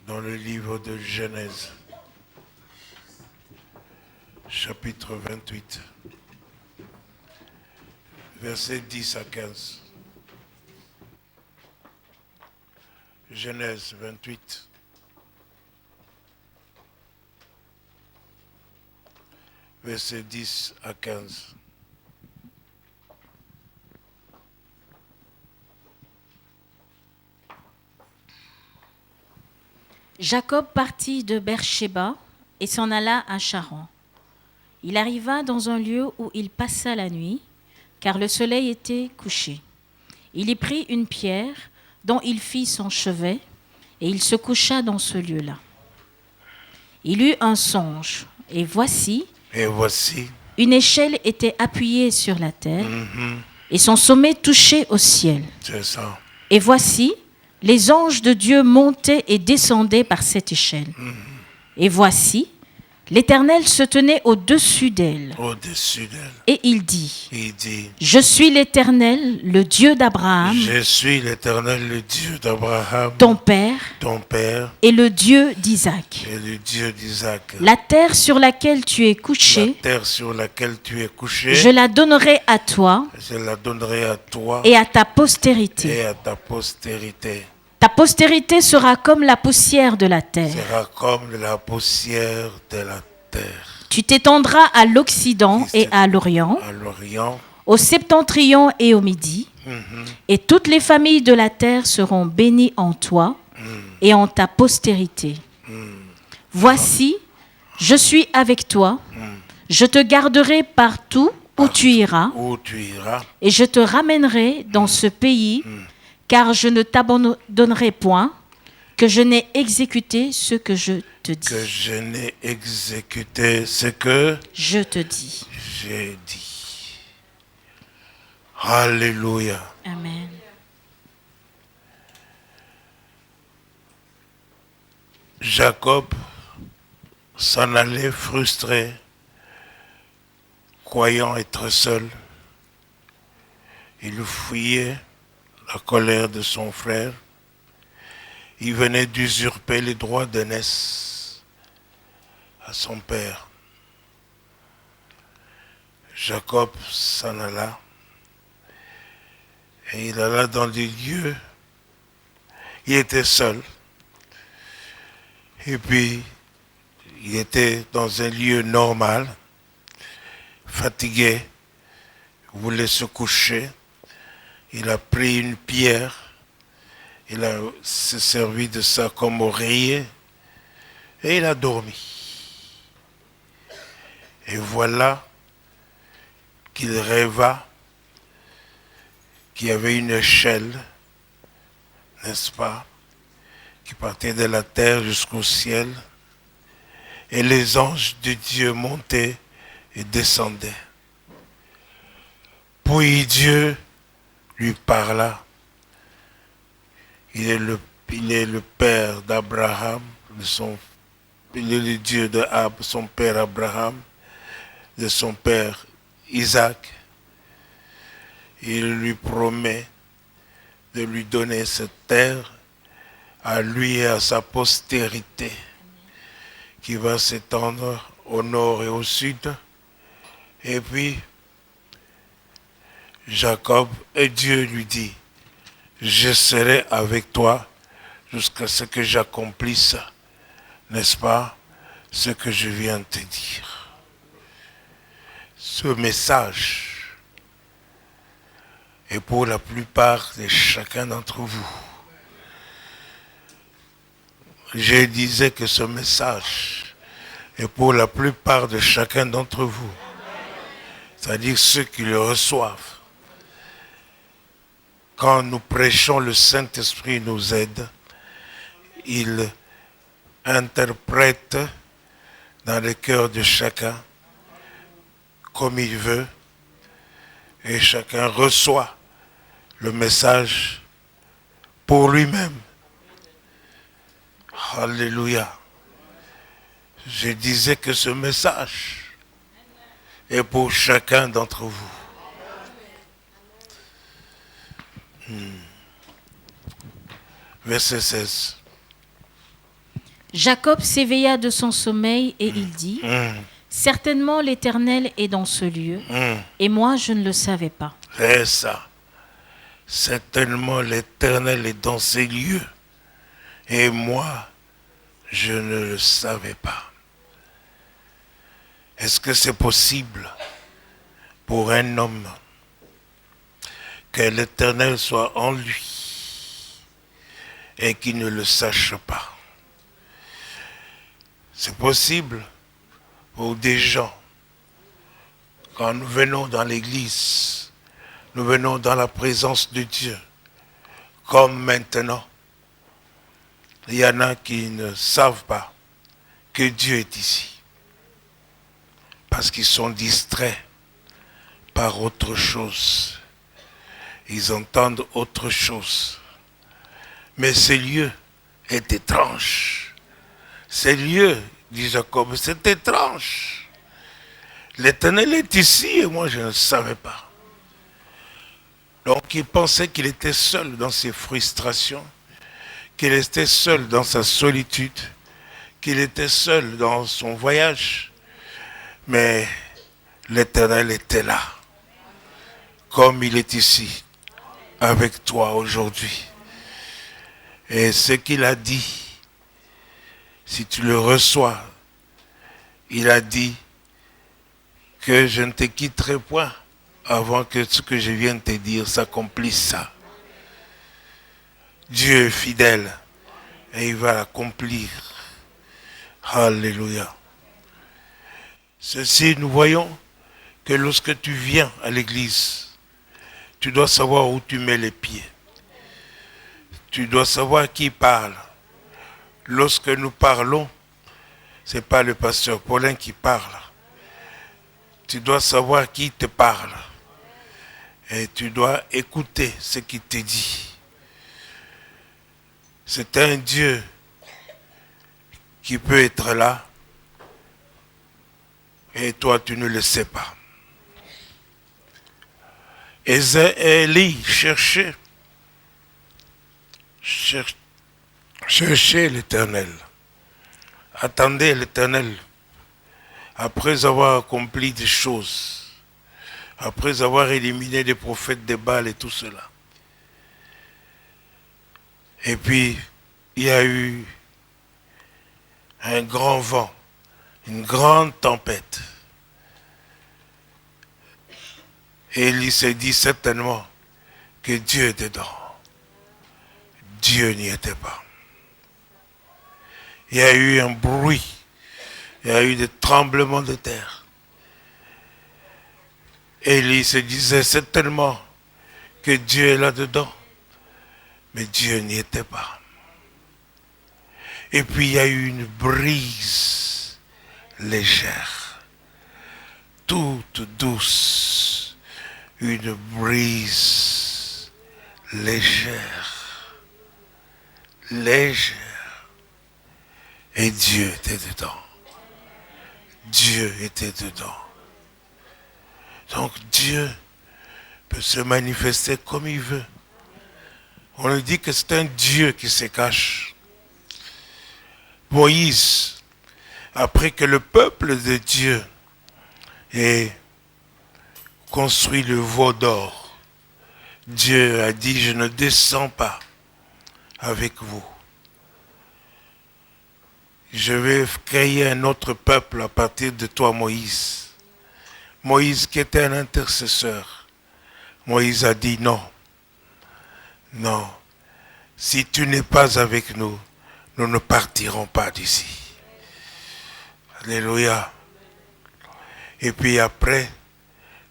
dans le livre de Genèse, chapitre 28, versets 10 à 15. Genèse 28, versets 10 à 15. Jacob partit de Beer-shéba et s'en alla à Charan. Il arriva dans un lieu où il passa la nuit, car le soleil était couché. Il y prit une pierre dont il fit son chevet, et il se coucha dans ce lieu-là. Il eut un songe, et voici, une échelle était appuyée sur la terre, et son sommet touchait au ciel. C'est ça. Et voici, les anges de Dieu montaient et descendaient par cette échelle. Et voici, l'Éternel se tenait au-dessus d'elle. Et il dit, je suis l'Éternel, le Dieu d'Abraham. Je suis l'Éternel, le Dieu d'Abraham. Ton père. Et le Dieu d'Isaac. La terre sur laquelle tu es couché. Je la donnerai à toi. Et à ta postérité. Ta postérité sera comme la poussière de la terre. Tu t'étendras à l'Occident et à l'Orient, au septentrion et au Midi, et toutes les familles de la terre seront bénies en toi et en ta postérité. Voici, je suis avec toi, je te garderai partout où tu iras, et je te ramènerai dans ce pays, car je ne t'abandonnerai point, que je n'ai exécuté ce que je te dis. Que je n'ai exécuté ce que je te dis. J'ai dit. Alléluia. Amen. Jacob s'en allait frustré, croyant être seul. Il fuyait la colère de son frère. Il venait d'usurper les droits d'aînesse à son père. Jacob s'en alla et il alla dans des lieux. Il était seul. Et puis, il était dans un lieu normal, fatigué, voulait se coucher. Il a pris une pierre. Il a se servi de ça comme oreiller et il a dormi. Et voilà qu'il rêva qu'il y avait une échelle, n'est-ce pas, qui partait de la terre jusqu'au ciel. Et les anges de Dieu montaient et descendaient. Puis Dieu lui parla. Il est le père d'Abraham, il est le Dieu de son père Abraham, de son père Isaac. Il lui promet de lui donner cette terre à lui et à sa postérité qui va s'étendre au nord et au sud. Et puis, Jacob et Dieu lui dit, je serai avec toi jusqu'à ce que j'accomplisse, n'est-ce pas, ce que je viens de te dire. Ce message est pour la plupart de chacun d'entre vous. Je disais que ce message est pour la plupart de chacun d'entre vous. C'est-à-dire ceux qui le reçoivent. Quand nous prêchons, le Saint-Esprit nous aide. Il interprète dans le cœur de chacun comme il veut. Et chacun reçoit le message pour lui-même. Alléluia. Je disais que ce message est pour chacun d'entre vous. Verset 16. Jacob s'éveilla de son sommeil et il dit, certainement l'Éternel est dans ce lieu, et moi je ne le savais pas. C'est ça. Certainement l'Éternel est dans ces lieux, et moi je ne le savais pas. Est-ce que c'est possible pour un homme que l'Éternel soit en lui et qu'il ne le sache pas? C'est possible pour des gens, quand nous venons dans l'église, nous venons dans la présence de Dieu, comme maintenant, il y en a qui ne savent pas que Dieu est ici, parce qu'ils sont distraits par autre chose. Ils entendent autre chose. Mais ce lieu est étrange. Ce lieu, dit Jacob, c'est étrange. L'Éternel est ici et moi je ne savais pas. Donc il pensait qu'il était seul dans ses frustrations, qu'il était seul dans sa solitude, qu'il était seul dans son voyage. Mais l'Éternel était là, comme il est ici, avec toi aujourd'hui. Et ce qu'il a dit, si tu le reçois, il a dit que je ne te quitterai point avant que ce que je viens de te dire s'accomplisse ça. Dieu est fidèle et il va l'accomplir. Alléluia. Ceci, nous voyons que lorsque tu viens à l'église, tu dois savoir où tu mets les pieds. Tu dois savoir qui parle. Lorsque nous parlons, ce n'est pas le pasteur Paulin qui parle. Tu dois savoir qui te parle. Et tu dois écouter ce qu'il te dit. C'est un Dieu qui peut être là. Et toi, tu ne le sais pas. Élie cherchait l'Éternel. Attendez l'Éternel. Après avoir accompli des choses. Après avoir éliminé des prophètes de Baal et tout cela. Et puis, il y a eu un grand vent, une grande tempête. Élie s'est dit certainement que Dieu était dedans. Dieu n'y était pas. Il y a eu un bruit, il y a eu des tremblements de terre. Élie se disait certainement que Dieu est là-dedans, mais Dieu n'y était pas. Et puis il y a eu une brise légère, toute douce, une brise légère, et Dieu était dedans. Dieu était dedans. Donc Dieu peut se manifester comme il veut. On nous dit que c'est un Dieu qui se cache. Moïse, après que le peuple de Dieu ait construit le veau d'or, Dieu a dit, je ne descends pas avec vous. Je vais créer un autre peuple à partir de toi, Moïse. Moïse qui était un intercesseur. Moïse a dit non. Non. Si tu n'es pas avec nous, nous ne partirons pas d'ici. Alléluia. Et puis après,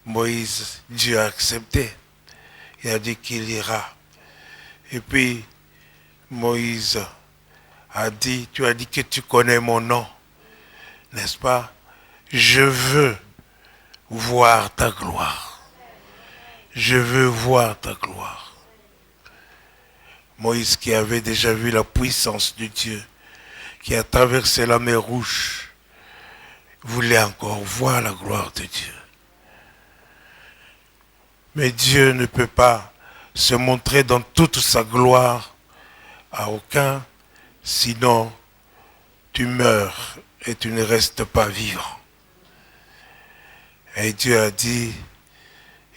Moïse, Dieu a accepté. Il a dit qu'il ira. Et puis, Moïse a dit, tu as dit que tu connais mon nom, n'est-ce pas? Je veux voir ta gloire. Je veux voir ta gloire. Moïse qui avait déjà vu la puissance de Dieu, qui a traversé la mer Rouge, voulait encore voir la gloire de Dieu. Mais Dieu ne peut pas se montrer dans toute sa gloire à aucun, sinon tu meurs et tu ne restes pas vivant. Et Dieu a dit,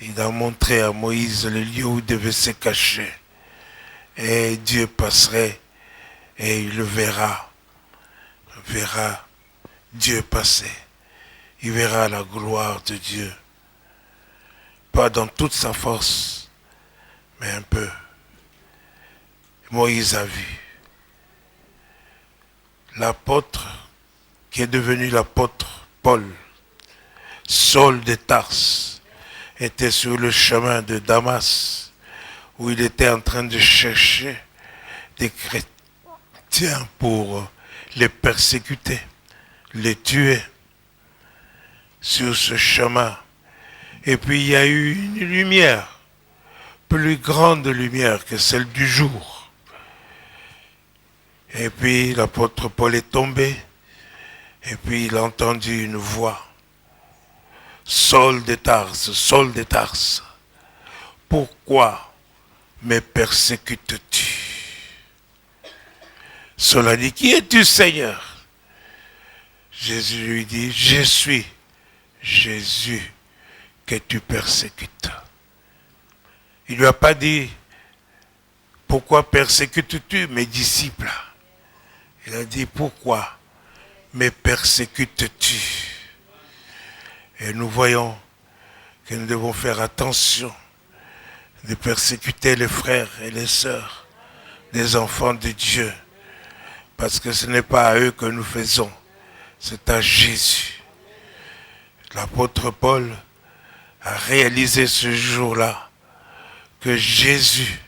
il a montré à Moïse le lieu où il devait se cacher. Et Dieu passerait et il le verra Dieu passer. Il verra la gloire de Dieu. Pas dans toute sa force, mais un peu. Moïse a vu. L'apôtre qui est devenu l'apôtre Paul, Saul de Tarse, était sur le chemin de Damas, où il était en train de chercher des chrétiens pour les persécuter, les tuer sur ce chemin. Et puis il y a eu une lumière, plus grande lumière que celle du jour. Et puis l'apôtre Paul est tombé, et puis il a entendu une voix. Saul de Tarse, pourquoi me persécutes-tu? Saul a dit, qui es-tu, Seigneur? Jésus lui dit, je suis Jésus que tu persécutes. Il ne lui a pas dit, pourquoi persécutes-tu mes disciples? Il a dit, pourquoi me persécutes-tu? Et nous voyons que nous devons faire attention de persécuter les frères et les sœurs des enfants de Dieu. Parce que ce n'est pas à eux que nous faisons, c'est à Jésus. L'apôtre Paul a réalisé ce jour-là que Jésus,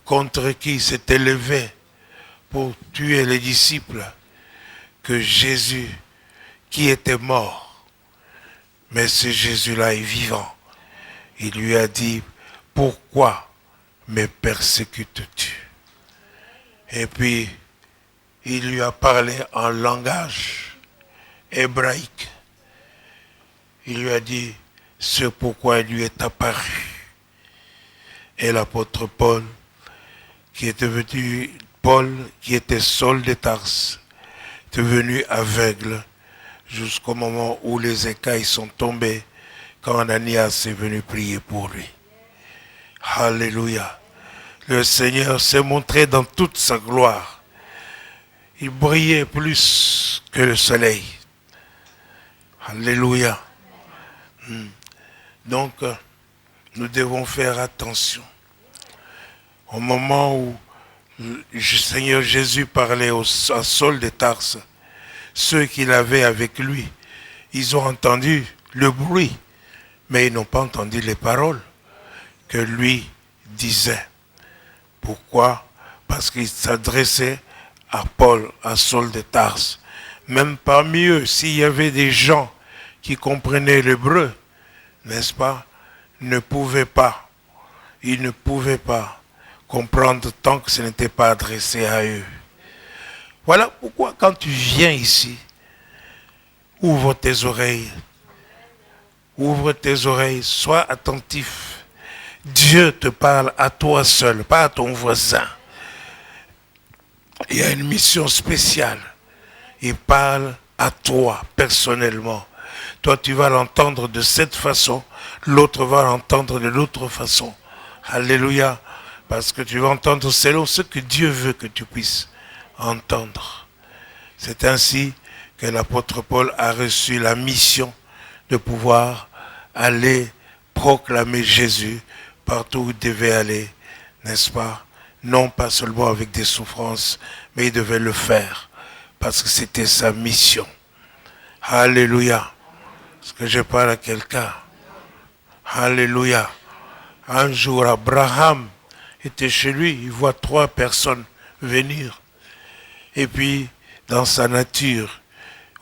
contre qui s'est élevé pour tuer les disciples, que Jésus, qui était mort, mais ce Jésus-là est vivant. Il lui a dit, pourquoi me persécutes-tu? Et puis, il lui a parlé en langage hébraïque. Il lui a dit ce pourquoi il lui est apparu. Et l'apôtre Paul, qui est devenu Paul, qui était Saul de Tarse, est devenu aveugle jusqu'au moment où les écailles sont tombées quand Ananias est venu prier pour lui. Alléluia. Le Seigneur s'est montré dans toute sa gloire. Il brillait plus que le soleil. Alléluia. Donc, nous devons faire attention. Au moment où le Seigneur Jésus parlait à Saul de Tarse, ceux qu'il avait avec lui, ils ont entendu le bruit, mais ils n'ont pas entendu les paroles que lui disait. Pourquoi? Parce qu'il s'adressait à Paul, à Saul de Tarse. Même parmi eux, s'il y avait des gens qui comprenaient l'hébreu, n'est-ce pas, ils ne pouvaient pas comprendre tant que ce n'était pas adressé à eux. Voilà pourquoi quand tu viens ici, ouvre tes oreilles, sois attentif. Dieu te parle à toi seul, pas à ton voisin. Il y a une mission spéciale. Il parle à toi personnellement. Toi, tu vas l'entendre de cette façon, l'autre va l'entendre de l'autre façon. Alléluia. Parce que tu vas entendre selon ce que Dieu veut que tu puisses entendre. C'est ainsi que l'apôtre Paul a reçu la mission de pouvoir aller proclamer Jésus partout où il devait aller, n'est-ce pas? Non pas seulement avec des souffrances, mais il devait le faire parce que c'était sa mission. Alléluia. Est-ce que je parle à quelqu'un? Alléluia. Un jour, Abraham était chez lui, il voit 3 personnes venir. Et puis, dans sa nature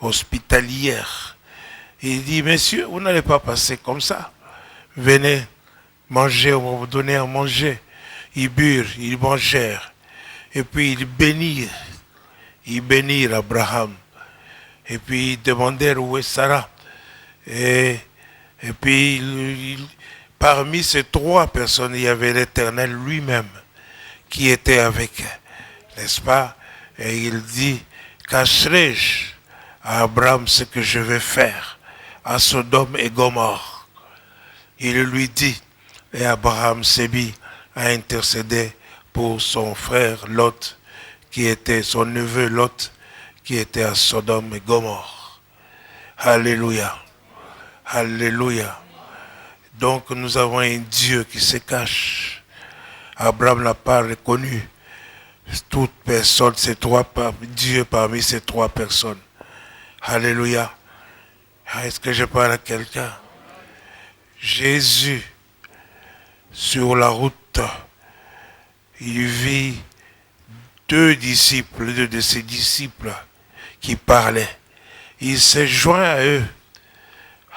hospitalière, il dit, messieurs, vous n'allez pas passer comme ça. Venez manger, on va vous donner à manger. Ils burent, ils mangèrent. Et puis, ils bénirent Abraham. Et puis, ils demandèrent où est Sarah. Et puis, parmi ces 3 personnes, il y avait l'Éternel lui-même qui était avec, n'est-ce pas? Et il dit, cacherai-je à Abraham ce que je vais faire à Sodome et Gomorrhe? Il lui dit, et Abraham s'est mis à intercéder pour son frère Lot, qui était son neveu Lot, qui était à Sodome et Gomorrhe. Alléluia. Alléluia. Donc nous avons un Dieu qui se cache. Abraham n'a pas reconnu toute personne, Dieu parmi ces trois personnes. Alléluia. Est-ce que je parle à quelqu'un? Jésus, sur la route, il vit deux de ses disciples qui parlaient. Il s'est joint à eux.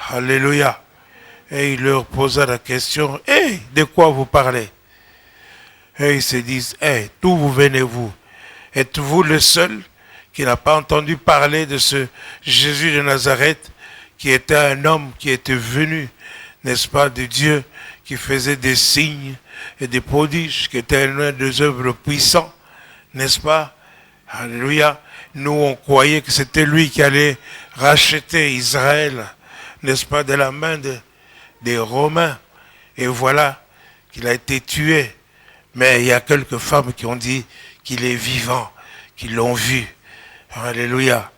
Alléluia. Et il leur posa la question, « Hey, de quoi vous parlez ?» Et ils se disent, « Hey, d'où vous venez-vous? Êtes-vous le seul qui n'a pas entendu parler de ce Jésus de Nazareth, qui était un homme qui était venu, n'est-ce pas, de Dieu, qui faisait des signes et des prodiges, qui était l'un des œuvres puissantes, n'est-ce pas? Alléluia. Nous, on croyait que c'était lui qui allait racheter Israël, n'est-ce pas, de la main des Romains. Et voilà qu'il a été tué. Mais il y a quelques femmes qui ont dit qu'il est vivant, qui l'ont vu. Alléluia.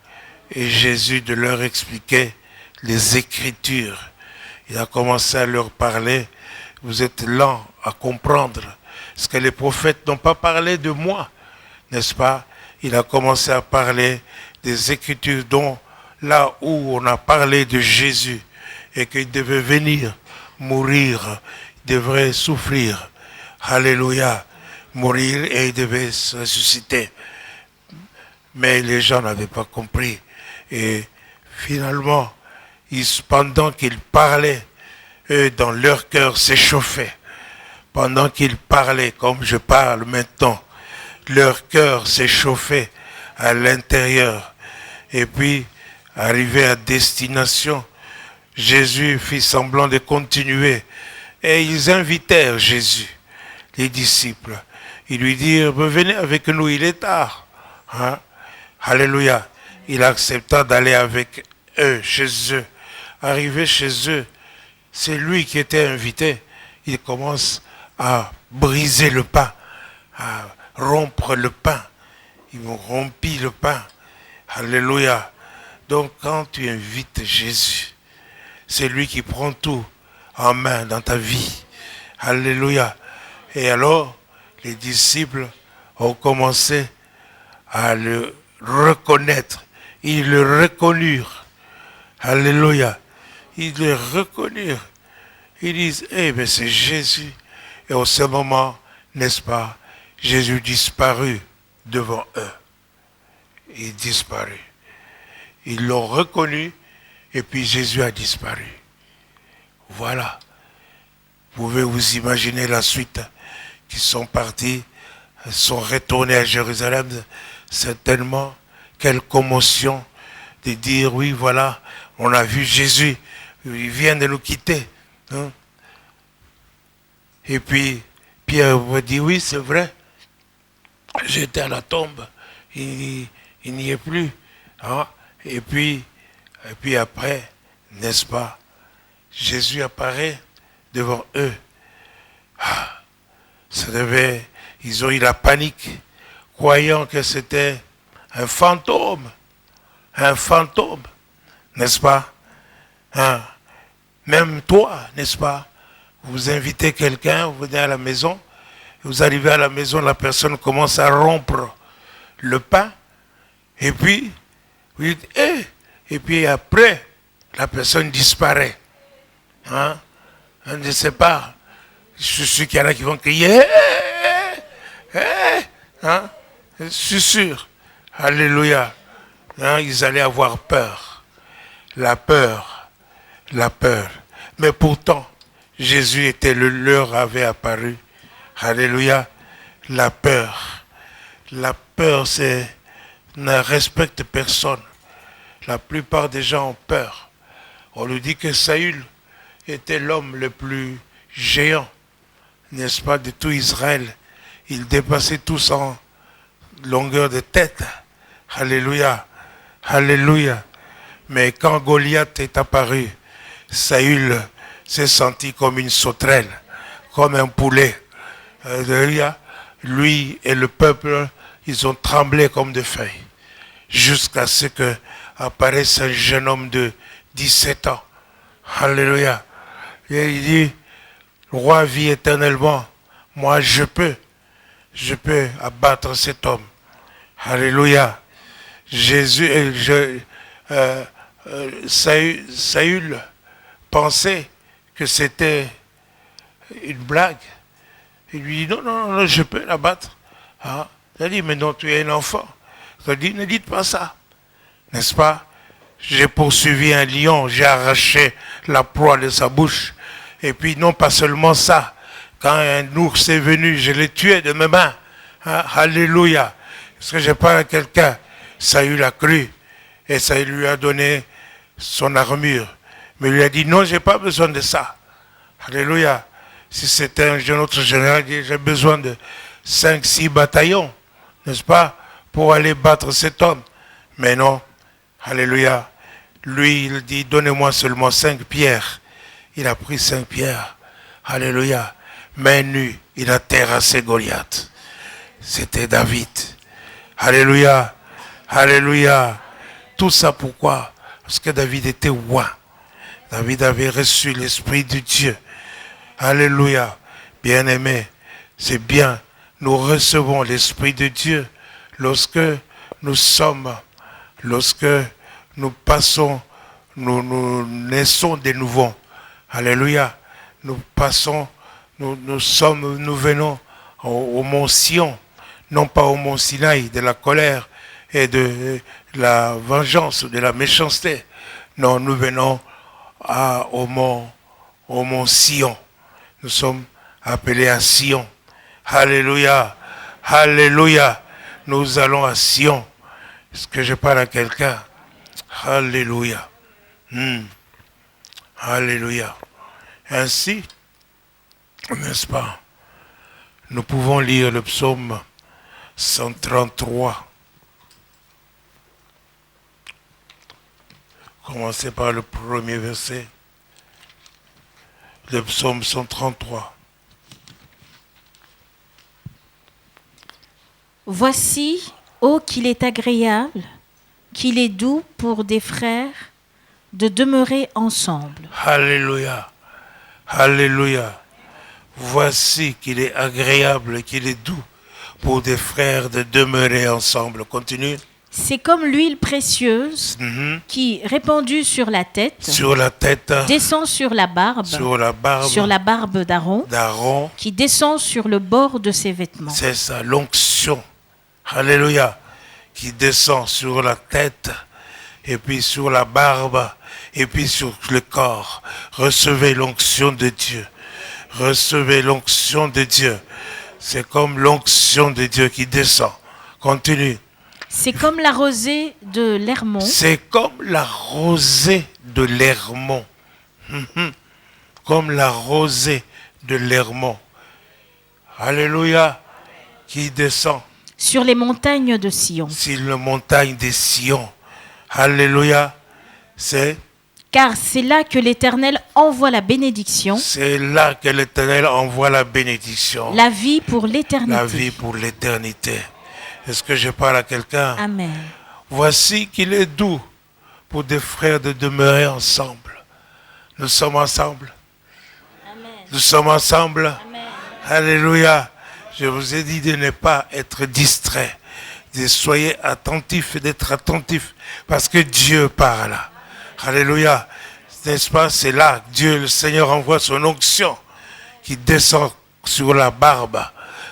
Et Jésus de leur expliquer les Écritures. Il a commencé à leur parler. Vous êtes lents à comprendre. Parce que les prophètes n'ont pas parlé de moi, n'est-ce pas? Il a commencé à parler des Écritures, dont là où on a parlé de Jésus et qu'il devait venir mourir, il devrait souffrir. Alléluia. Mourir et il devait se ressusciter. Mais les gens n'avaient pas compris. Et finalement, pendant qu'ils parlaient, eux, dans leur cœur s'échauffaient. Pendant qu'ils parlaient, comme je parle maintenant, leur cœur s'échauffait à l'intérieur. Et puis, arrivé à destination, Jésus fit semblant de continuer. Et ils invitèrent Jésus, les disciples. Ils lui dirent, venez avec nous, il est tard. Hein? Alléluia. Il accepta d'aller avec eux, chez eux. Arrivé chez eux, c'est lui qui était invité. Il commence à briser le pain, à rompre le pain. Ils ont rompu le pain. Alléluia. Donc quand tu invites Jésus, c'est lui qui prend tout en main dans ta vie. Alléluia. Et alors, les disciples ont commencé à le reconnaître. Ils le reconnurent. Alléluia. Ils le reconnurent. Ils disent, eh bien c'est Jésus. Et au ce moment, n'est-ce pas, Jésus disparut devant eux. Il disparut. Ils l'ont reconnu et puis Jésus a disparu. Voilà. Vous pouvez vous imaginer la suite. Qui sont partis, sont retournés à Jérusalem. Certainement, quelle commotion de dire, oui, voilà, on a vu Jésus, il vient de nous quitter. Hein? Et puis, Pierre va dire, oui, c'est vrai, j'étais à la tombe, il n'y est plus. Hein? Et puis après, n'est-ce pas, Jésus apparaît devant eux. Ils ont eu la panique, croyant que c'était un fantôme, n'est-ce pas? Hein? Même toi, n'est-ce pas? Vous invitez quelqu'un, vous venez à la maison, vous arrivez à la maison, la personne commence à rompre le pain, et puis, vous dites, et puis après, la personne disparaît. Hein? On ne sait pas. Je suis sûr qu'il y en a qui vont crier. Hein? Je suis sûr. Alléluia. Hein? Ils allaient avoir peur. La peur. Mais pourtant, Jésus leur avait apparu. Alléluia. La peur. La peur, ne respecte personne. La plupart des gens ont peur. On nous dit que Saül était l'homme le plus géant, n'est-ce pas, de tout Israël. Il dépassait tous longueur de tête. Alléluia. Alléluia. Mais quand Goliath est apparu, Saül s'est senti comme une sauterelle, comme un poulet. Alléluia. Lui et le peuple, ils ont tremblé comme des feuilles. Jusqu'à ce que apparaisse un jeune homme de 17 ans. Alléluia. Et il dit, roi vit éternellement. Moi, je peux abattre cet homme. Alléluia. Saül pensait que c'était une blague. Il lui dit, non, je peux l'abattre. Ah. Il a dit, mais non, tu es un enfant. Il a dit, ne dites pas ça. N'est-ce pas? J'ai poursuivi un lion, j'ai arraché la proie de sa bouche. Et puis, non pas seulement ça. Quand un ours est venu, je l'ai tué de mes mains. Ah, alléluia. Est-ce que j'ai pas quelqu'un? Saül a cru. Et Saül lui a donné son armure. Mais il lui a dit, non, j'ai pas besoin de ça. Alléluia. Si c'était un autre général, j'ai besoin de 5-6 bataillons, n'est-ce pas, pour aller battre cet homme. Mais non. Alléluia. Lui, il dit, donnez-moi seulement 5 pierres. Il a pris 5 pierres. Alléluia. Main nue, il a terrassé Goliath. C'était David. Alléluia. Alléluia. Tout ça pourquoi? Parce que David était roi. David avait reçu l'Esprit de Dieu. Alléluia. Bien-aimé, c'est bien. Nous recevons l'Esprit de Dieu lorsque nous passons, nous naissons de nouveau. Alléluia. Nous venons au mont Sion, non pas au mont Sinaï de la colère et de la vengeance, de la méchanceté. Non, nous venons au mont Sion. Nous sommes appelés à Sion. Alléluia. Alléluia. Nous allons à Sion. Est-ce que je parle à quelqu'un? Alléluia. Alléluia. Ainsi, n'est-ce pas, nous pouvons lire le psaume 133. Commencez par le premier verset. Le psaume 133. Voici, ô qu'il est agréable, qu'il est doux pour des frères de demeurer ensemble. Alléluia. Alléluia. Voici qu'il est agréable, qu'il est doux pour des frères de demeurer ensemble. Continue. C'est comme l'huile précieuse qui, répandue sur la tête, descend sur la barbe d'Aaron, qui descend sur le bord de ses vêtements. C'est ça, l'onction. Alléluia. Qui descend sur la tête, et puis sur la barbe, et puis sur le corps. Recevez l'onction de Dieu. Recevez l'onction de Dieu. C'est comme l'onction de Dieu qui descend. Continue. C'est comme la rosée de l'Hermon. C'est comme la rosée de l'Hermon. Comme la rosée de l'Hermon. Alléluia. Qui descend. Sur les montagnes de Sion. Sur les montagnes de Sion. Alléluia. Car c'est là que l'Éternel envoie la bénédiction. C'est là que l'Éternel envoie la bénédiction. La vie pour l'éternité. La vie pour l'éternité. Est-ce que je parle à quelqu'un? Amen. Voici qu'il est doux pour des frères de demeurer ensemble. Nous sommes ensemble. Amen. Nous sommes ensemble. Amen. Alléluia. Je vous ai dit de ne pas être distrait. De soyez attentifs et d'être attentifs. Parce que Dieu parle. Alléluia. N'est-ce pas? C'est là que Dieu, le Seigneur, envoie son onction qui descend sur la barbe.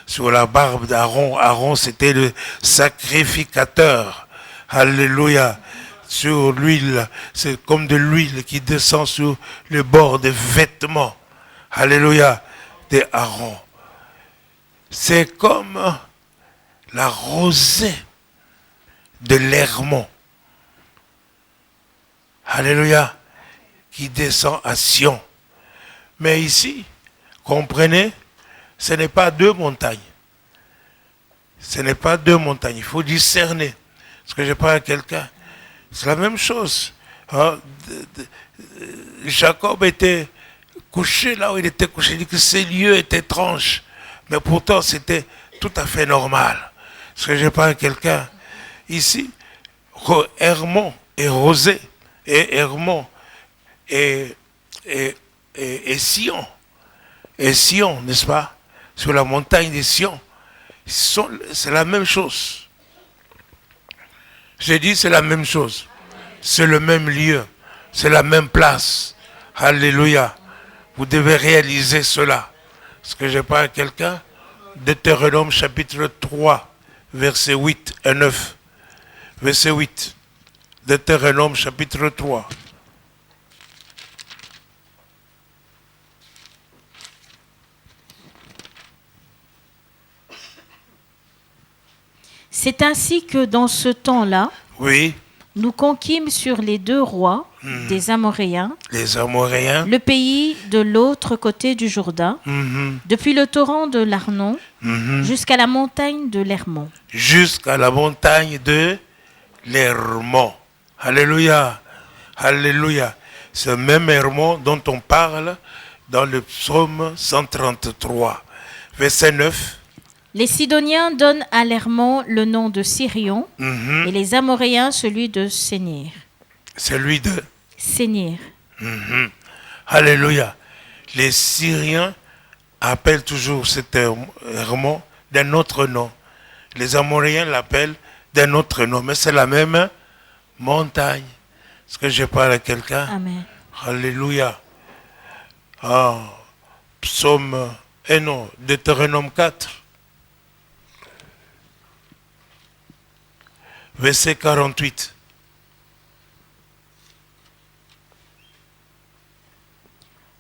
Sur la barbe d'Aaron. Aaron, c'était le sacrificateur. Alléluia. Sur l'huile. C'est comme de l'huile qui descend sur le bord des vêtements. Alléluia. De Aaron. C'est comme la rosée de l'Hermon. Alléluia. Qui descend à Sion. Mais ici, comprenez, ce n'est pas 2 montagnes. Ce n'est pas deux montagnes, il faut discerner. Parce que je parle à quelqu'un, c'est la même chose. Hein? Jacob était couché là où il était couché. Il dit que ces lieux étaient étranges. Mais pourtant, c'était tout à fait normal. Parce que je parle à quelqu'un ici, Hermon et Rosé, et Hermon et Sion. Et Sion, n'est-ce pas? Sur la montagne de Sion. C'est la même chose. J'ai dit c'est la même chose. C'est le même lieu. C'est la même place. Alléluia. Vous devez réaliser cela. Parce que je parle à quelqu'un. Deutéronome chapitre 3, versets 8 et 9. Verset 8. Deutéronome chapitre 3. C'est ainsi que dans ce temps-là, oui, nous conquîmes sur les deux rois des Amoréens, le pays de l'autre côté du Jourdain, depuis le torrent de l'Arnon jusqu'à la montagne de l'Hermon. Jusqu'à la montagne de l'Hermon. Alléluia. Alléluia. Ce même Hermon dont on parle dans le psaume 133, verset 9. Les Sidoniens donnent à l'Hermon le nom de Sirion et les Amoréens celui de Sénir. Celui de Sénir. Alléluia. Les Syriens appellent toujours cet Hermon d'un autre nom. Les Amoréens l'appellent d'un autre nom, mais c'est la même montagne. Est-ce que je parle à quelqu'un? Amen. Alléluia. Psaume, Deutéronome 4. Verset 48.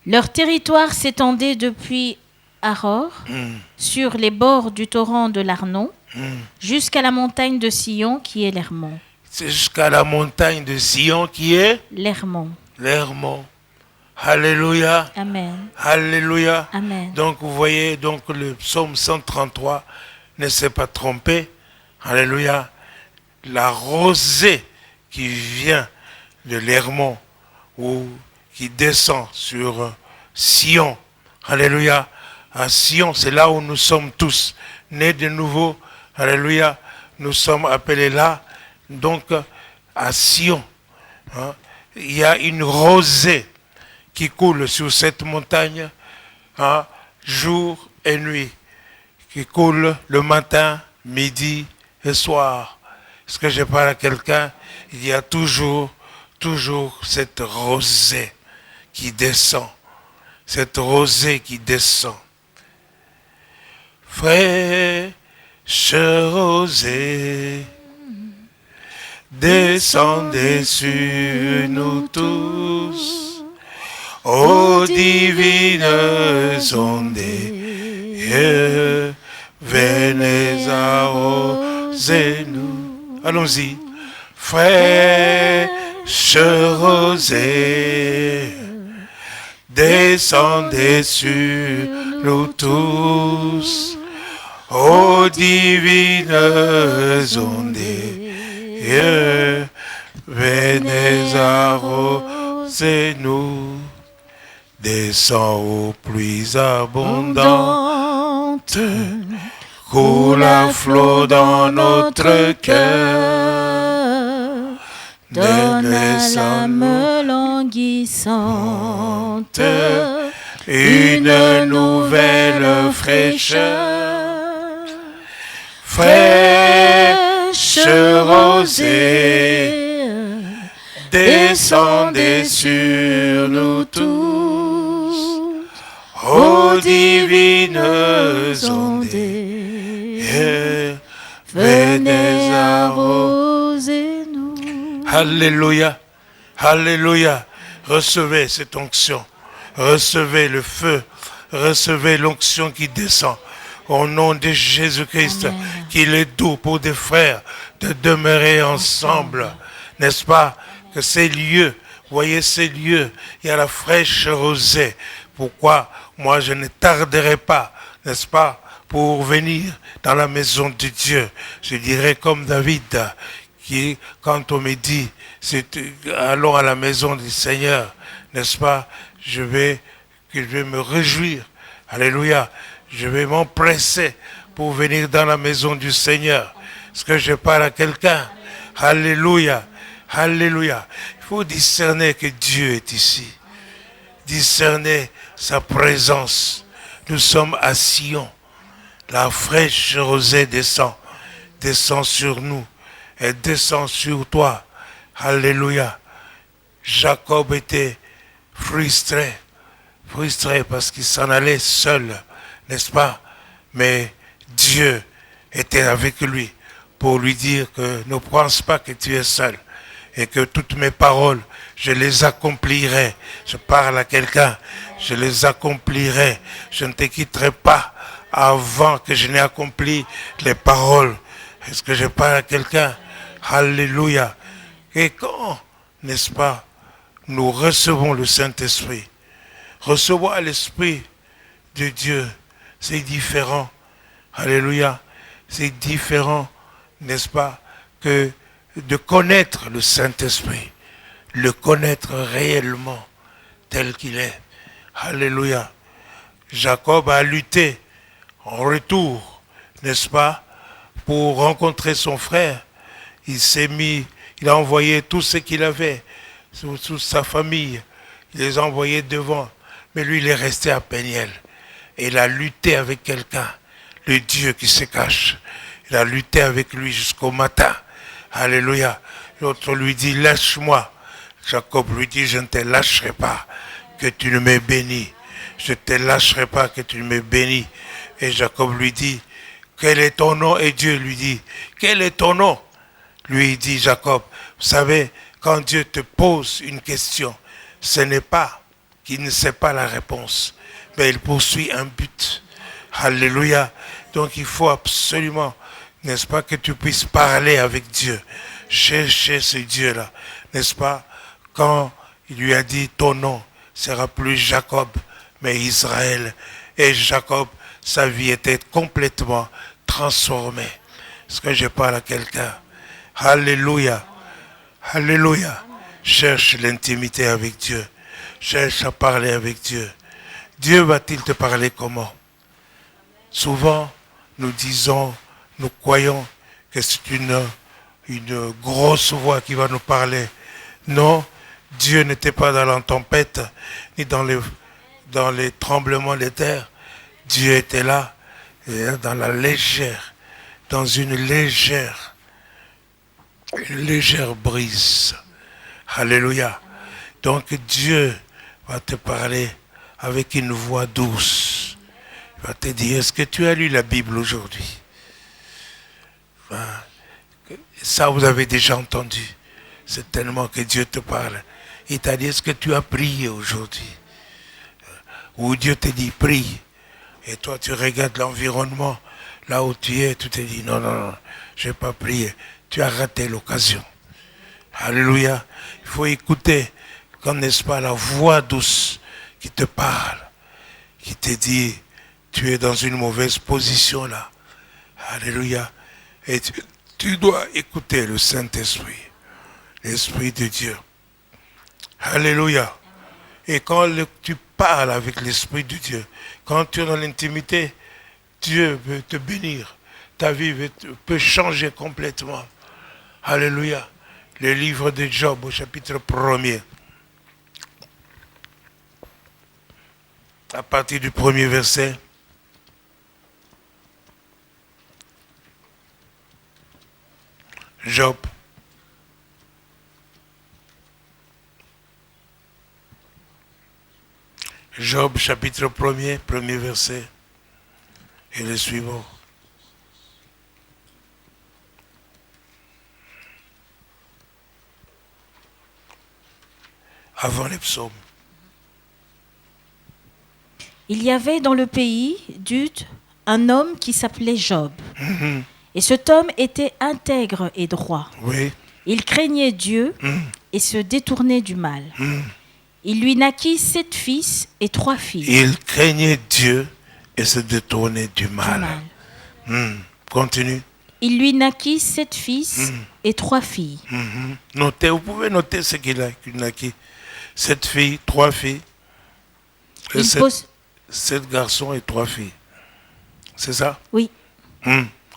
Leur territoire s'étendait depuis Aror, sur les bords du torrent de l'Arnon, jusqu'à la montagne de Sion qui est l'Hermon. C'est jusqu'à la montagne de Sion qui est l'Hermon. L'Hermon. Alléluia. Amen. Alléluia. Amen. Donc vous voyez, donc le psaume 133 ne s'est pas trompé. Alléluia. La rosée qui vient de l'Hermon ou qui descend sur Sion. Alléluia. À Sion, c'est là où nous sommes tous nés de nouveau. Alléluia. Nous sommes appelés là. Donc, à Sion, il y a une rosée qui coule sur cette montagne, jour et nuit, qui coule le matin, midi et soir. Est-ce que je parle à quelqu'un? Il y a toujours cette rosée qui descend. Cette rosée qui descend. Fraîche rosée, descendez sur nous tous, ô divines ondes, venez arroser nous. Allons-y. Fraîche rosée, descendez sur nous tous, ô divines ondes, venez arroser nous. Descends aux pluies abondantes, coule à flot dans notre cœur, donne à l'âme languissante une nouvelle fraîcheur. Fraîche rosée, descendez sur nous tous, ô divines ondes, venez arroser nous. Alléluia, alléluia. Recevez cette onction, recevez le feu, recevez l'onction qui descend. Au nom de Jésus-Christ, qu'il est doux pour des frères de demeurer ensemble. N'est-ce pas? Que ces lieux, voyez ces lieux, il y a la fraîche rosée. Pourquoi? Moi, je ne tarderai pas, n'est-ce pas? pour venir dans la maison de Dieu. Je dirais comme David, qui, quand on me dit, allons à la maison du Seigneur, n'est-ce pas, je vais me réjouir. Alléluia. Je vais m'empresser pour venir dans la maison du Seigneur. Est-ce que je parle à quelqu'un? Alléluia. Alléluia. Il faut discerner que Dieu est ici. Discerner sa présence. Nous sommes à Sion. La fraîche rosée descend sur nous. Elle descend sur toi. Alléluia. Jacob était frustré parce qu'il s'en allait seul, n'est-ce pas? Mais Dieu était avec lui pour lui dire que ne pense pas que tu es seul et que toutes mes paroles, je les accomplirai. Je parle à quelqu'un, je les accomplirai. Je ne te quitterai pas avant que je n'ai accompli les paroles. Est-ce que je parle à quelqu'un? Alléluia. Et quand, n'est-ce pas, nous recevons le Saint-Esprit, recevoir l'Esprit de Dieu, c'est différent. Alléluia. C'est différent, n'est-ce pas, que de connaître le Saint-Esprit, le connaître réellement tel qu'il est. Alléluia. Jacob a lutté en retour, n'est-ce pas, pour rencontrer son frère. Il a envoyé tout ce qu'il avait, toute sa famille, il les a envoyés devant. Mais lui, il est resté à Péniel. Et il a lutté avec quelqu'un, le Dieu qui se cache. Il a lutté avec lui jusqu'au matin. Alléluia. L'autre lui dit, lâche-moi. Jacob lui dit, je ne te lâcherai pas, que tu ne me bénis. Je ne te lâcherai pas, que tu ne me bénis. Et Jacob lui dit, quel est ton nom? Et Dieu lui dit, quel est ton nom? Lui dit Jacob, vous savez, quand Dieu te pose une question, ce n'est pas qu'il ne sait pas la réponse, mais il poursuit un but. Alléluia. Donc il faut absolument, n'est-ce pas, que tu puisses parler avec Dieu, chercher ce Dieu-là, n'est-ce pas? Quand il lui a dit, ton nom sera plus Jacob, mais Israël. Et Jacob, sa vie était complètement transformée. Est-ce que je parle à quelqu'un? Alléluia. Alléluia. Cherche l'intimité avec Dieu. Cherche à parler avec Dieu. Dieu va-t-il te parler comment? Souvent, nous disons, nous croyons que c'est une grosse voix qui va nous parler. Non, Dieu n'était pas dans la tempête, ni dans les tremblements de terre. Dieu était là, dans la légère, dans une légère brise. Alléluia. Donc Dieu va te parler avec une voix douce. Il va te dire, est-ce que tu as lu la Bible aujourd'hui? Ça, vous avez déjà entendu. C'est tellement que Dieu te parle. Il t'a dit, est-ce que tu as prié aujourd'hui? Ou Dieu te dit, prie. Et toi, tu regardes l'environnement, là où tu es, tu te dis, non, je n'ai pas prié. Tu as raté l'occasion. Alléluia. Il faut écouter, comme n'est-ce pas, la voix douce qui te parle, qui te dit, tu es dans une mauvaise position là. Alléluia. Et tu dois écouter le Saint-Esprit, l'Esprit de Dieu. Alléluia. Et quand tu parles avec l'Esprit de Dieu, quand tu es dans l'intimité, Dieu veut te bénir. Ta vie peut changer complètement. Alléluia. Le livre de Job au chapitre 1er. À partir du premier verset. Job. Job chapitre 1er, premier verset. Et le suivant. Avant les psaumes. Il y avait dans le pays d'Ud un homme qui s'appelait Job. Mm-hmm. Et cet homme était intègre et droit. Oui. Il craignait Dieu et se détournait du mal. Il lui naquit 7 fils et 3 filles. Il craignait Dieu Et se détourner du mal. Continue. Il lui naquit 7 fils et 3 filles. Notez, vous pouvez noter ce qu'il a naquit. 7 filles, 3 filles. 7 garçons et 3 filles. C'est ça? Oui.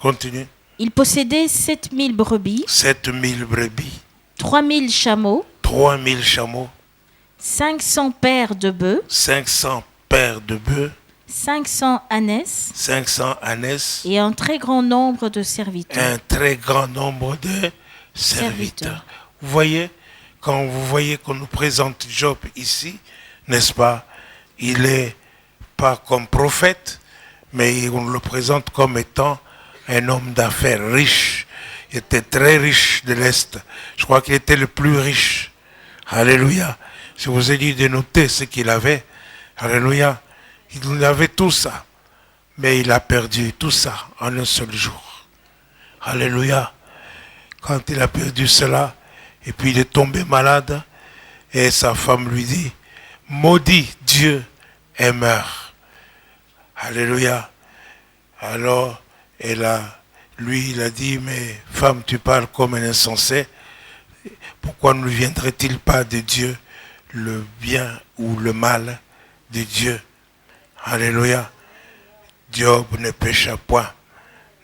Continue. Il possédait 7000 brebis. 7000 brebis. 3000 chameaux. 3000 chameaux. 500 paires de bœufs. 500 paires de bœufs. 500 ânesses. 500 ânesses. Et un très grand nombre de serviteurs. Un très grand nombre de serviteurs. Vous voyez, quand vous voyez qu'on nous présente Job ici, n'est-ce pas? Il n'est pas comme prophète, mais on le présente comme étant un homme d'affaires riche. Il était très riche de l'Est. Je crois qu'il était le plus riche. Alléluia. Je vous ai dit de noter ce qu'il avait. Alléluia. Il avait tout ça. Mais il a perdu tout ça en un seul jour. Alléluia. Quand il a perdu cela, et puis il est tombé malade, et sa femme lui dit, maudit Dieu et meurt. Alléluia. Alors, lui, il a dit, mais femme, tu parles comme un insensé. Pourquoi ne viendrait-il pas de Dieu le bien ou le mal de Dieu? Alléluia. Job ne pécha point,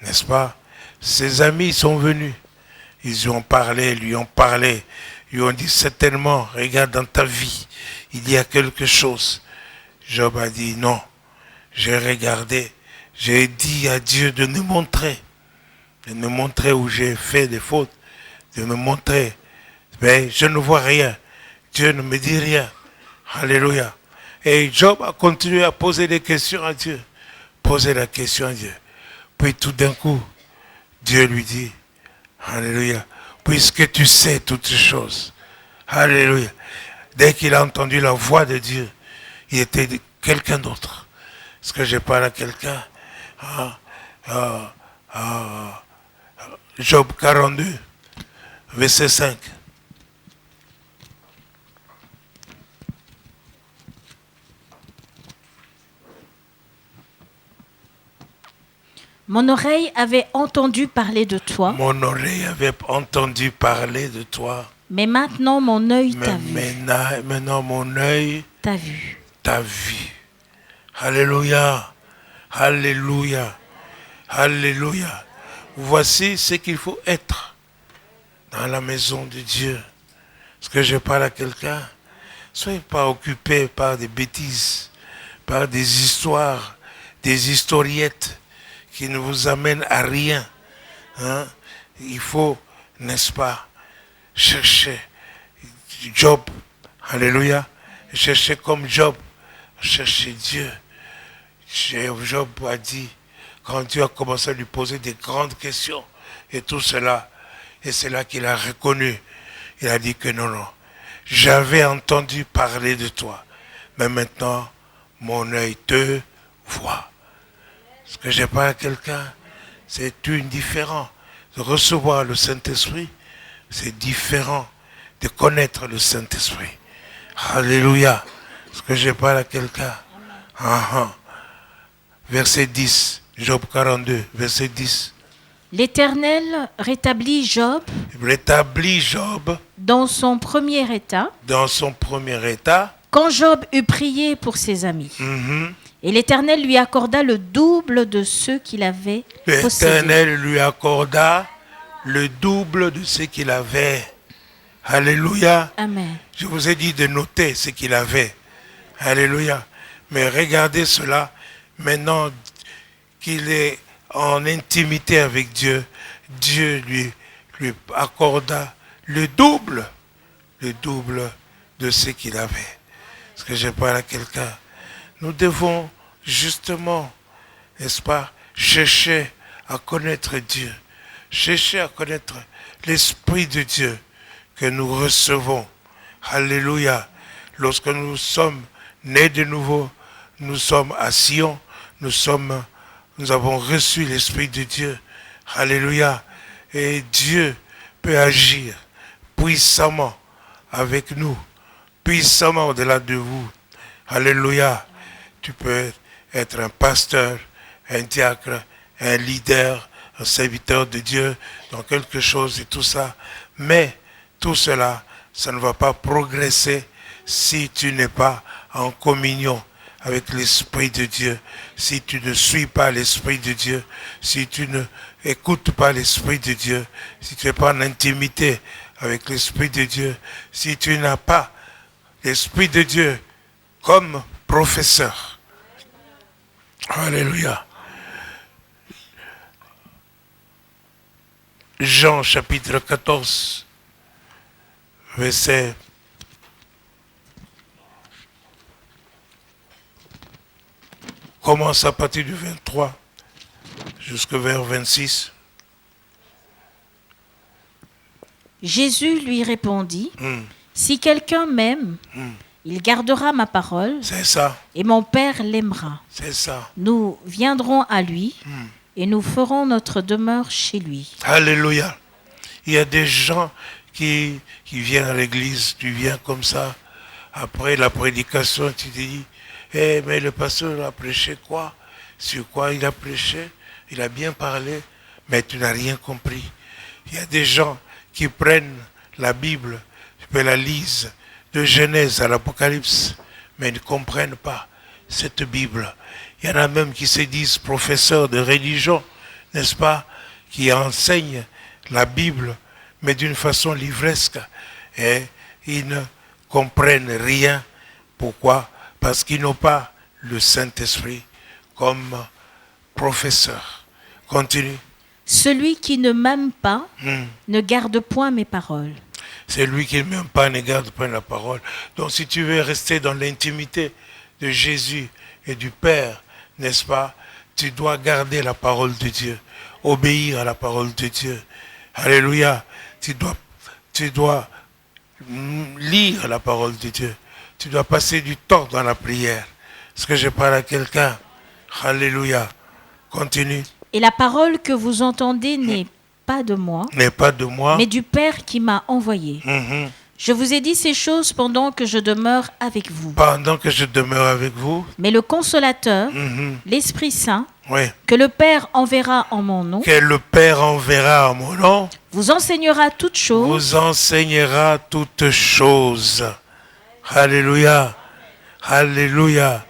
n'est-ce pas? Ses amis sont venus. Ils lui ont parlé, lui ont dit certainement, regarde dans ta vie, il y a quelque chose. Job a dit non. J'ai regardé, j'ai dit à Dieu de me montrer où j'ai fait des fautes, de me montrer. Mais je ne vois rien. Dieu ne me dit rien. Alléluia. Et Job a continué à poser des questions à Dieu. Poser la question à Dieu. Puis tout d'un coup, Dieu lui dit, alléluia, puisque tu sais toutes choses. Alléluia. Dès qu'il a entendu la voix de Dieu, il était quelqu'un d'autre. Est-ce que je parle à quelqu'un? Job 42, verset 5. Mon oreille avait entendu parler de toi. Mon oreille avait entendu parler de toi. Mais maintenant mon œil t'a vu. Maintenant mon œil t'a vu. T'a vu. Alléluia. Alléluia. Alléluia. Voici ce qu'il faut être dans la maison de Dieu. Est-ce que je parle à quelqu'un? Soyez pas occupés par des bêtises, par des histoires, des historiettes qui ne vous amènent à rien. Hein? Il faut, n'est-ce pas, chercher Job. Alléluia. Chercher comme Job. Chercher Dieu. Job a dit, quand Dieu a commencé à lui poser des grandes questions et tout cela, et c'est là qu'il a reconnu. Il a dit que non, j'avais entendu parler de toi, mais maintenant, mon œil te voit. Ce que j'ai pas à quelqu'un, c'est une différence. De recevoir le Saint-Esprit, c'est différent de connaître le Saint-Esprit. Alléluia. Ce que j'ai pas à quelqu'un. Verset 10, Job 42, verset 10. L'Éternel rétablit Job. Rétablit Job. Dans son premier état. Dans son premier état. Quand Job eut prié pour ses amis. Et l'Éternel lui accorda le double de ce qu'il avait possédé. L'Éternel lui accorda le double de ce qu'il avait. Alléluia. Amen. Je vous ai dit de noter ce qu'il avait. Alléluia. Mais regardez cela. Maintenant qu'il est en intimité avec Dieu, Dieu lui accorda le double de ce qu'il avait. Est-ce que je parle à quelqu'un? Nous devons justement, n'est-ce pas, chercher à connaître Dieu, chercher à connaître l'Esprit de Dieu que nous recevons. Alléluia. Lorsque nous sommes nés de nouveau, nous sommes à Sion, nous avons reçu l'Esprit de Dieu. Alléluia. Et Dieu peut agir puissamment avec nous, puissamment au-delà de vous. Alléluia. Tu peux être un pasteur, un diacre, un leader, un serviteur de Dieu dans quelque chose et tout ça. Mais tout cela, ça ne va pas progresser si tu n'es pas en communion avec l'Esprit de Dieu, si tu ne suis pas l'Esprit de Dieu, si tu ne écoutes pas l'Esprit de Dieu, si tu n'es pas en intimité avec l'Esprit de Dieu, si tu n'as pas l'Esprit de Dieu comme professeur. Alléluia. Jean chapitre 14, verset commence à partir du 23 jusqu'au vers 26. Jésus lui répondit, si quelqu'un m'aime, il gardera ma parole. C'est ça. Et mon Père l'aimera. C'est ça. Nous viendrons à lui et nous ferons notre demeure chez lui. Alléluia. Il y a des gens qui viennent à l'église, tu viens comme ça, après la prédication, tu te dis, mais le pasteur a prêché quoi? Sur quoi il a prêché? Il a bien parlé, mais tu n'as rien compris. Il y a des gens qui prennent la Bible, tu peux la lire, de Genèse à l'Apocalypse, mais ils ne comprennent pas cette Bible. Il y en a même qui se disent professeurs de religion, n'est-ce pas, qui enseignent la Bible, mais d'une façon livresque. Et ils ne comprennent rien. Pourquoi? Parce qu'ils n'ont pas le Saint-Esprit comme professeur. Continue. Celui qui ne m'aime pas ne garde point mes paroles. C'est lui qui ne m'aime pas, ne garde point la parole. Donc si tu veux rester dans l'intimité de Jésus et du Père, n'est-ce pas, tu dois garder la parole de Dieu, obéir à la parole de Dieu. Alléluia. Tu dois lire la parole de Dieu. Tu dois passer du temps dans la prière. Est-ce que je parle à quelqu'un? Alléluia. Continue. Et la parole que vous entendez n'est pas de moi, mais du Père qui m'a envoyé. Je vous ai dit ces choses pendant que je demeure avec vous. Mais le Consolateur, l'Esprit Saint, que le Père enverra en mon nom, vous enseignera toutes choses. Alléluia. Alléluia.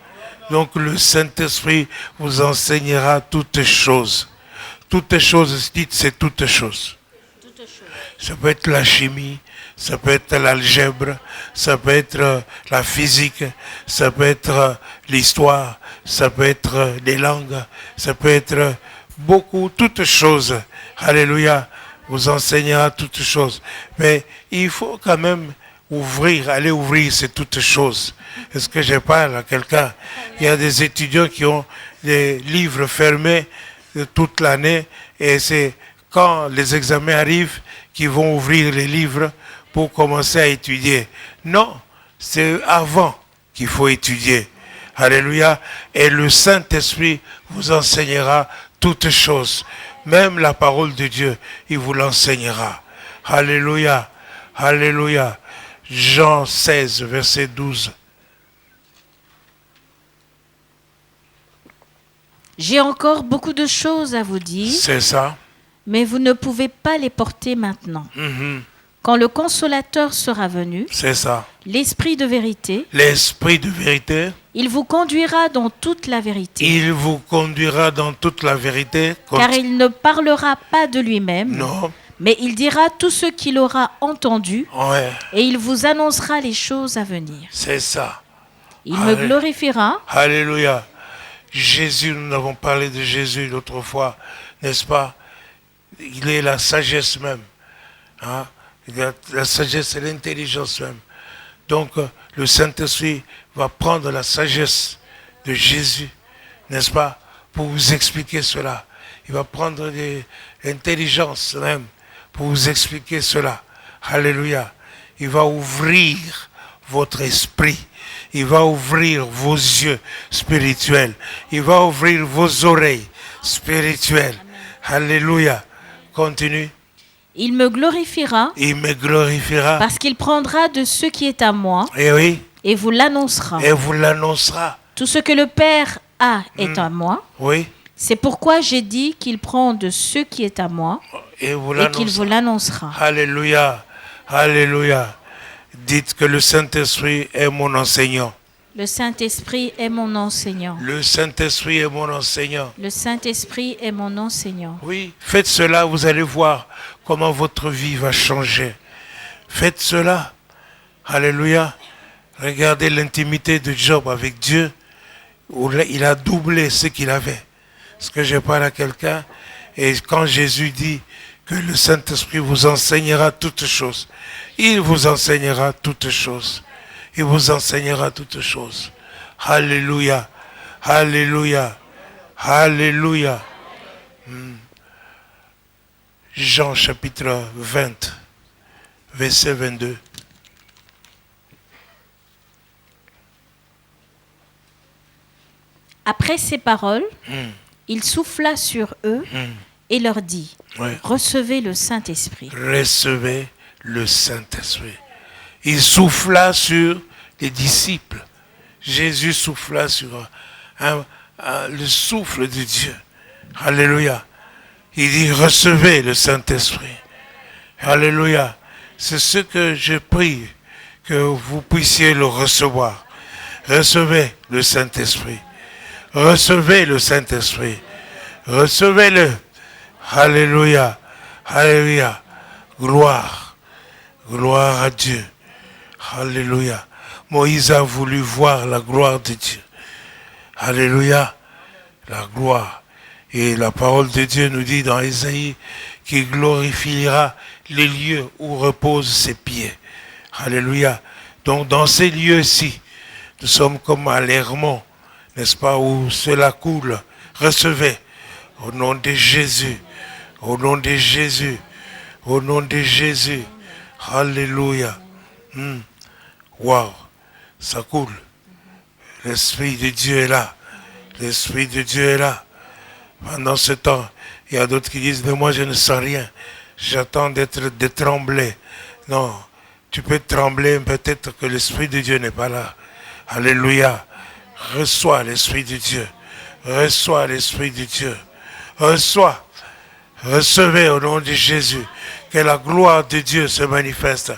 Donc le Saint-Esprit vous enseignera toutes choses. Toutes choses, dites, c'est toutes choses. Ça peut être la chimie, ça peut être l'algèbre, ça peut être la physique, ça peut être l'histoire, ça peut être les langues, ça peut être beaucoup, toutes choses. Alléluia, vous enseignera toutes choses. Mais il faut quand même aller ouvrir ces toutes choses. Est-ce que je parle à quelqu'un? Il y a des étudiants qui ont des livres fermés toute l'année et c'est quand les examens arrivent qu'ils vont ouvrir les livres pour commencer à étudier. Non, c'est avant qu'il faut étudier. Alléluia. Et le Saint-Esprit vous enseignera toutes choses. Même la parole de Dieu, il vous l'enseignera. Alléluia. Alléluia. Jean 16, verset 12. J'ai encore beaucoup de choses à vous dire. C'est ça. Mais vous ne pouvez pas les porter maintenant. Quand le Consolateur sera venu, c'est ça. L'Esprit de vérité, il vous conduira dans toute la vérité. Car il ne parlera pas de lui-même. Non. Mais il dira tout ce qu'il aura entendu. Et il vous annoncera les choses à venir. C'est ça. Il me glorifiera. Alléluia. Jésus, nous avons parlé de Jésus l'autre fois, n'est-ce pas? Il est la sagesse même. Hein? La sagesse et l'intelligence même. Donc, le Saint-Esprit va prendre la sagesse de Jésus, n'est-ce pas? Pour vous expliquer cela. Il va prendre l'intelligence même pour vous expliquer cela. Alléluia. Il va ouvrir votre esprit. Il va ouvrir vos yeux spirituels. Il va ouvrir vos oreilles spirituelles. Alléluia. Continue. Il me glorifiera. Parce qu'il prendra de ce qui est à moi. Et oui. Et vous l'annoncera. Et vous l'annoncera. Tout ce que le Père a est à moi. Oui. C'est pourquoi j'ai dit qu'il prend de ce qui est à moi et qu'il vous l'annoncera. Alléluia. Alléluia. Dites que le Saint-Esprit est mon enseignant. Le Saint-Esprit est mon enseignant. Le Saint-Esprit est mon enseignant. Le Saint-Esprit est mon enseignant. Oui, faites cela, vous allez voir comment votre vie va changer. Faites cela. Alléluia. Regardez l'intimité de Job avec Dieu, où il a doublé ce qu'il avait. Est-ce que je parle à quelqu'un? Et quand Jésus dit que le Saint-Esprit vous enseignera toutes choses, il vous enseignera toutes choses. Il vous enseignera toutes choses. Alléluia. Alléluia. Alléluia. Jean chapitre 20, verset 22. Après ces paroles, il souffla sur eux et leur dit, recevez le Saint-Esprit. Recevez le Saint-Esprit. Il souffla sur les disciples. Jésus souffla sur le souffle de Dieu. Alléluia. Il dit, recevez le Saint-Esprit. Alléluia. C'est ce que je prie, que vous puissiez le recevoir. Recevez le Saint-Esprit. Recevez le Saint-Esprit. Recevez-le. Alléluia. Alléluia. Gloire. Gloire à Dieu. Alléluia. Moïse a voulu voir la gloire de Dieu. Alléluia. La gloire. Et la parole de Dieu nous dit dans Ésaïe qu'il glorifiera les lieux où reposent ses pieds. Alléluia. Donc dans ces lieux-ci, nous sommes comme à l'Hermont, n'est-ce pas, où cela coule. Recevez au nom de Jésus. Au nom de Jésus. Au nom de Jésus. Alléluia. Waouh. Ça coule. L'Esprit de Dieu est là. L'Esprit de Dieu est là. Pendant ce temps, il y a d'autres qui disent, mais moi je ne sens rien. J'attends de trembler. Non, tu peux trembler, peut-être que l'Esprit de Dieu n'est pas là. Alléluia. Reçois l'Esprit de Dieu. Reçois l'Esprit de Dieu. Reçois. Recevez au nom de Jésus. Que la gloire de Dieu se manifeste.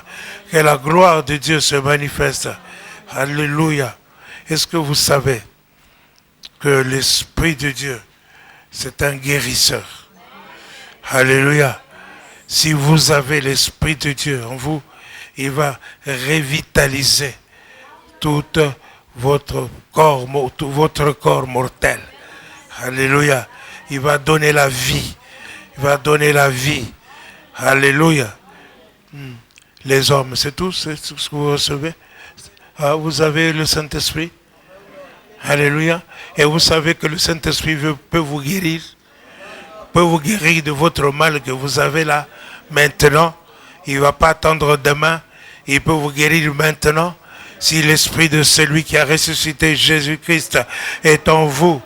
Que la gloire de Dieu se manifeste. Alléluia. Est-ce que vous savez que l'Esprit de Dieu, c'est un guérisseur? Alléluia. Si vous avez l'Esprit de Dieu en vous, il va revitaliser tout votre corps mortel. Alléluia. Il va donner la vie. Il va donner la vie. Alléluia. Les hommes, c'est tout ce que vous recevez. Ah, vous avez le Saint-Esprit. Alléluia. Et vous savez que le Saint-Esprit peut vous guérir. Peut vous guérir de votre mal que vous avez là, maintenant. Il ne va pas attendre demain. Il peut vous guérir maintenant. Si l'Esprit de celui qui a ressuscité Jésus-Christ est en vous,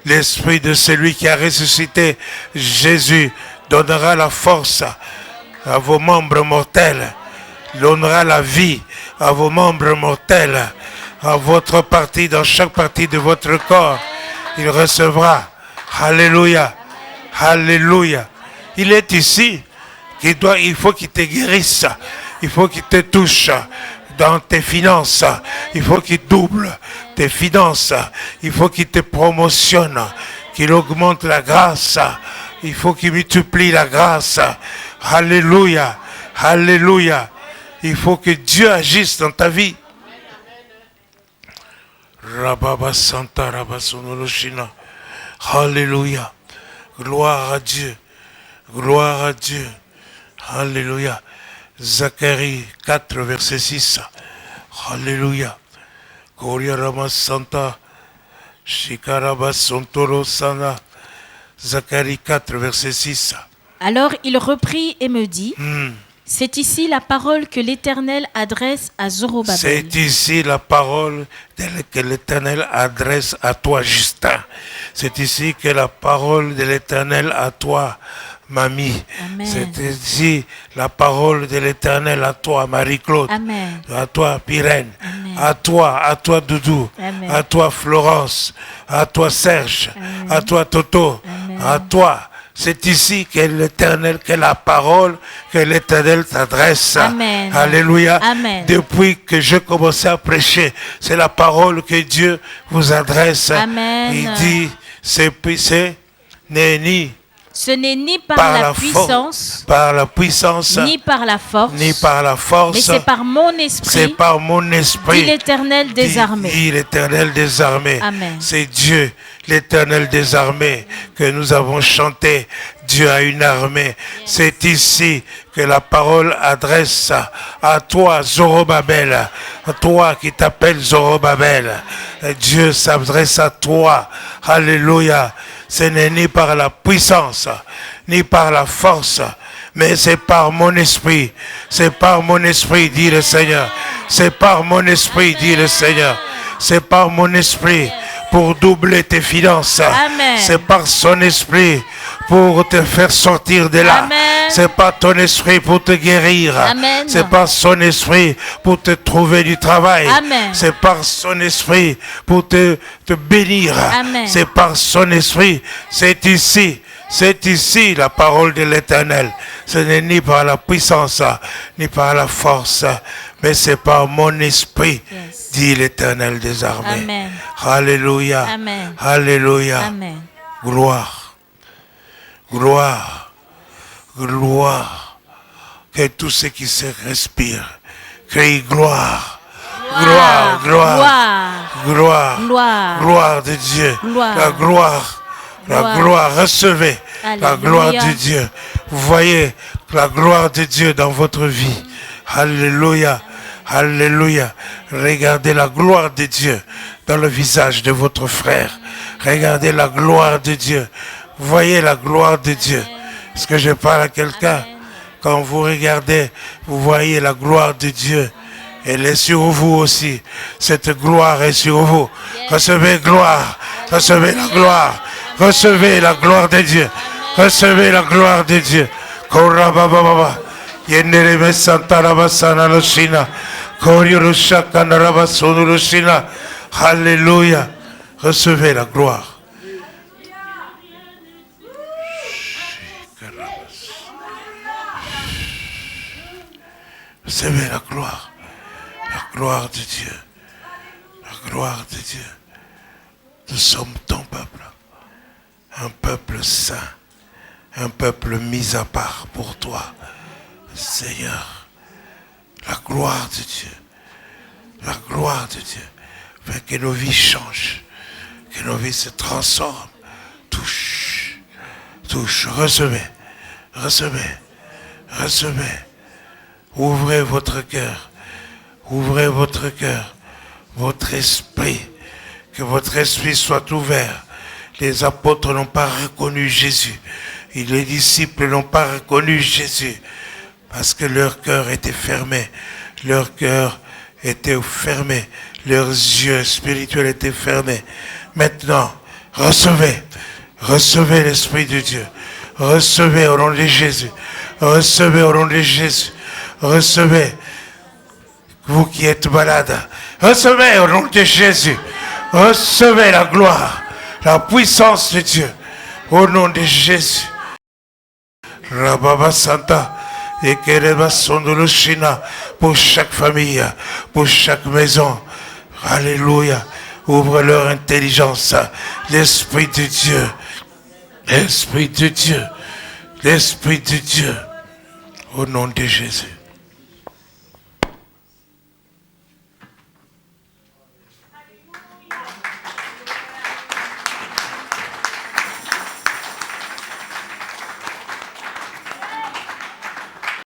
l'Esprit de celui qui a ressuscité Jésus donnera la force à vos membres mortels. Donnera la vie à vos membres mortels, à votre partie, dans chaque partie de votre corps. Il recevra. Alléluia. Alléluia. Il est ici. Il faut qu'il te guérisse. Il faut qu'il te touche dans tes finances. Il faut qu'il double tes finances. Il faut qu'il te promotionne. Qu'il augmente la grâce. Il faut qu'il multiplie la grâce. Alléluia. Alléluia. Il faut que Dieu agisse dans ta vie. Rababa Santa Rabasonoloshina. Alléluia. Gloire à Dieu. Gloire à Dieu. Alléluia. Zacharie 4, verset 6. Alléluia. Koria Rama Santa. Shikaraba Sontoro Sana. Zacharie 4, verset 6. Alors il reprit et me dit, c'est ici la parole que l'Éternel adresse à Zorobabel. C'est ici la parole que l'Éternel adresse à toi, Justin. C'est ici que la parole de l'Éternel à toi, Mamie. C'était dit la parole de l'Éternel à toi, Marie-Claude. À toi, Pyrène. À toi, Doudou. À toi, Florence. À toi, Serge. À toi, Toto. À toi. C'est ici que l'Éternel, que la parole, que l'Éternel t'adresse. Amen. Alléluia. Amen. Depuis que je commençais à prêcher, c'est la parole que Dieu vous adresse. Amen. Il dit, ce n'est ni par la puissance, ni par la force, mais c'est par mon esprit. C'est par mon esprit. Dit l'Éternel des armées. Dit l'Éternel des armées. Amen. C'est Dieu, l'Éternel des armées, que nous avons chanté. Dieu a une armée. C'est ici que la parole adresse à toi, Zorobabel, à toi qui t'appelles Zorobabel. Dieu s'adresse à toi. Alléluia. Ce n'est ni par la puissance, ni par la force, mais c'est par mon esprit. C'est par mon esprit, dit le Seigneur. C'est par mon esprit, dit le Seigneur. C'est par mon esprit pour doubler tes finances. C'est par son esprit pour te faire sortir de là. C'est par ton esprit pour te guérir. C'est par son esprit pour te trouver du travail. C'est par son esprit pour te bénir. C'est par son esprit. C'est ici la parole de l'Éternel. Ce n'est ni par la puissance, ni par la force, mais c'est par mon esprit, dit l'Éternel des armées. Amen. Alléluia. Amen. Alléluia. Amen. Gloire. Gloire. Gloire. Que tout ce qui se respire crie gloire. Gloire. Gloire. Gloire. Gloire. Gloire de Dieu. La gloire. La gloire. Recevez la gloire de Dieu. Vous voyez la gloire de Dieu dans votre vie. Alléluia. Alléluia. Regardez la gloire de Dieu dans le visage de votre frère. Regardez la gloire de Dieu. Voyez la gloire de Dieu. Est-ce que je parle à quelqu'un? Quand vous regardez, vous voyez la gloire de Dieu. Elle est sur vous aussi. Cette gloire est sur vous. Recevez gloire. Recevez la gloire. Recevez la gloire de Dieu. Recevez la gloire de Dieu. Korabababa. Yenderebe santarabasana loshina. Koryorushakanarabasono loshina. Alléluia. Recevez la gloire. Recevez la gloire. La gloire de Dieu. La gloire de Dieu. Nous sommes ton peuple. Un peuple saint. Un peuple mis à part pour toi. Seigneur. La gloire de Dieu. La gloire de Dieu. Fait que nos vies changent. Que nos vies se transforment. Touche. Touche. Recevez. Recevez. Recevez. Ouvrez votre cœur. Ouvrez votre cœur. Votre esprit. Que votre esprit soit ouvert. Les apôtres n'ont pas reconnu Jésus. Et les disciples n'ont pas reconnu Jésus. Parce que leur cœur était fermé. Leur cœur était fermé. Leurs yeux spirituels étaient fermés. Maintenant, recevez. Recevez l'Esprit de Dieu. Recevez au nom de Jésus. Recevez au nom de Jésus. Recevez. Vous qui êtes malade. Recevez au nom de Jésus. Recevez la gloire. La puissance de Dieu. Au nom de Jésus. Rababa Santa. Et Kereba Sondoloshina. Pour chaque famille. Pour chaque maison. Alléluia. Ouvre leur intelligence. L'Esprit de Dieu. L'Esprit de Dieu. L'Esprit de Dieu. Au nom de Jésus.